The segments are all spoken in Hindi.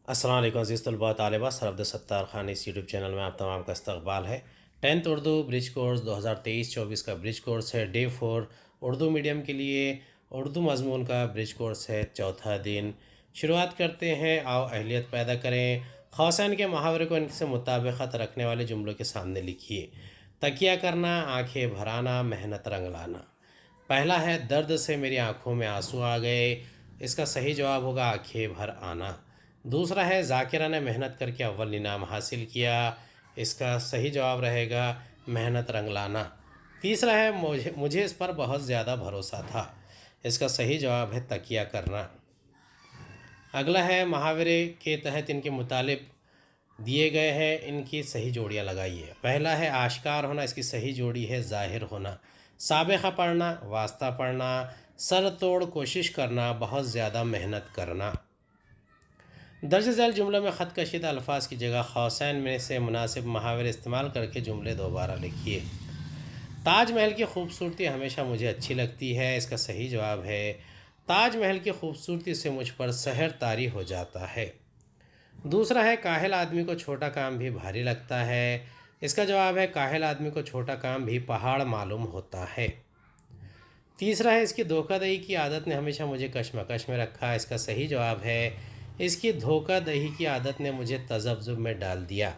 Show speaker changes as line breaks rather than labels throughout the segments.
अस्सलाम वालेकुम अज़ीज़ तलबा तालिबात। सर अब्दुल ख़ान इस यूट्यूब चैनल में आप तमाम का इस्तक़बाल है। 10th उर्दू ब्रिज कोर्स 2023-24 का ब्रिज कोर्स है। डे 4 उर्दू मीडियम के लिए उर्दू मज़मून का ब्रिज कोर्स है। चौथा दिन शुरुआत करते हैं। आओ अहलियत पैदा करें। खौसैन के मुहावरे को इनसे मुताबिकत रखने वाले जुमलों के सामने लिखिए। तकिया करना, आंखें भराना, मेहनत रंग लाना। पहला है दर्द से मेरी आंखों में आंसू आ गए। इसका सही जवाब होगा आंखें भर आना। दूसरा है ज़ाकिरा ने मेहनत करके अव्वल इनाम हासिल किया। इसका सही जवाब रहेगा मेहनत रंग लाना। तीसरा है मुझे मुझे इस पर बहुत ज़्यादा भरोसा था। इसका सही जवाब है तकिया करना। अगला है मुहावरे के तहत इनके मुतालिब दिए गए हैं, इनकी सही जोड़ियाँ लगाइए। पहला है आश्कार होना, इसकी सही जोड़ी है ज़ाहिर होना। साबिक़ा पढ़ना, वास्ता पढ़ना, सर तोड़ कोशिश करना, बहुत ज़्यादा मेहनत करना। दर्ज झैल जुमलों में ख़त कशीदा अल्फाज की जगह खौसैन में से मुनासिब मुहावरे इस्तेमाल करके जुमले दोबारा लिखिए। ताजमहल की खूबसूरती हमेशा मुझे अच्छी लगती है। इसका सही जवाब है ताजमहल की खूबसूरती से मुझ पर सहर तारी हो जाता है। दूसरा है काहिल आदमी को छोटा काम भी भारी लगता है। इसका जवाब है काहिल आदमी को छोटा काम भी पहाड़ मालूम होता है। तीसरा है इसकी धोखाधड़ी की आदत ने हमेशा मुझे कशमकश में रखा। इसका सही जवाब है इसकी धोखाधड़ी की आदत ने मुझे तज़ब्ज़ुब में डाल दिया।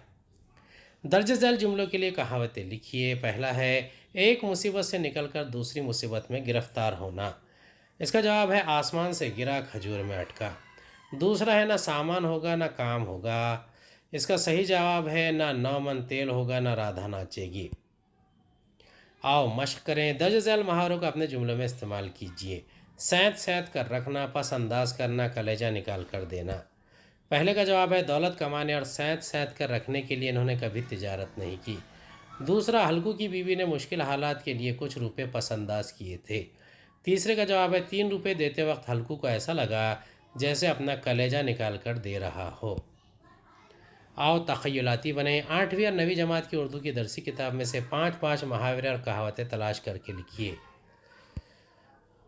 दर्ज झैल जुमलों के लिए कहावतें लिखिए। पहला है एक मुसीबत से निकलकर दूसरी मुसीबत में गिरफ्तार होना। इसका जवाब है आसमान से गिरा खजूर में अटका। दूसरा है ना सामान होगा ना काम होगा। इसका सही जवाब है ना 9 मन तेल होगा ना राधा नाचेगी। आओ मश्क करें। दर्ज झैल मुहावरों को अपने जुमलों में इस्तेमाल कीजिए। सैंत सैंत कर रखना, पस अंदाज करना, कलेजा निकाल कर देना। पहले का जवाब है दौलत कमाने और सैंत सैंत कर रखने के लिए इन्होंने कभी तिजारत नहीं की। दूसरा हल्कू की बीवी ने मुश्किल हालात के लिए कुछ रुपए पसंदाज किए थे। तीसरे का जवाब है 3 रुपये देते वक्त हल्कू को ऐसा लगा जैसे अपना कलेजा निकाल कर दे रहा हो। आओ तख़य्युलाती बने। 8वीं और 9वीं जमात की उर्दू की दरसी किताब में से 5-5 मुहावरे और कहावतें तलाश करके लिखिए।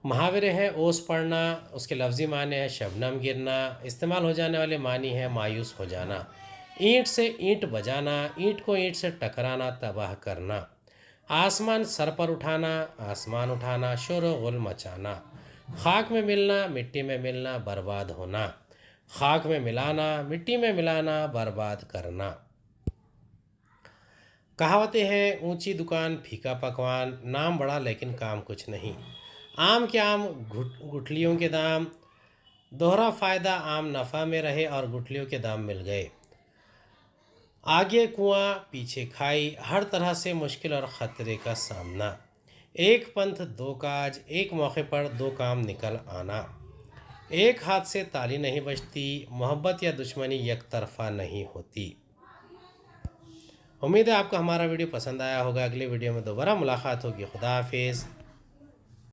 मुहावरे हैं ओस पड़ना, उसके लफ्ज़ी माने हैं शबनम गिरना। इस्तेमाल हो जाने वाले मानी है मायूस हो जाना। ईंट से ईंट बजाना, ईंट को ईंट से टकराना, तबाह करना। आसमान सर पर उठाना, आसमान उठाना, शोर व गुल मचाना। खाक में मिलना, मिट्टी में मिलना, बर्बाद होना। खाक में मिलाना, मिट्टी में मिलाना, बर्बाद करना। कहावतें हैं ऊंची दुकान फीका पकवान, नाम बड़ा लेकिन काम कुछ नहीं। आम के आम गुठलियों के दाम, दोहरा फ़ायदा आम नफ़ा में रहे और गुठलियों के दाम मिल गए। आगे कुआं पीछे खाई, हर तरह से मुश्किल और ख़तरे का सामना। एक पंथ दो काज, एक मौके पर दो काम निकल आना। एक हाथ से ताली नहीं बजती, मोहब्बत या दुश्मनी एक तरफा नहीं होती। उम्मीद है आपको हमारा वीडियो पसंद आया होगा। अगले वीडियो में दोबारा मुलाकात होगी। खुदा हाफिज़।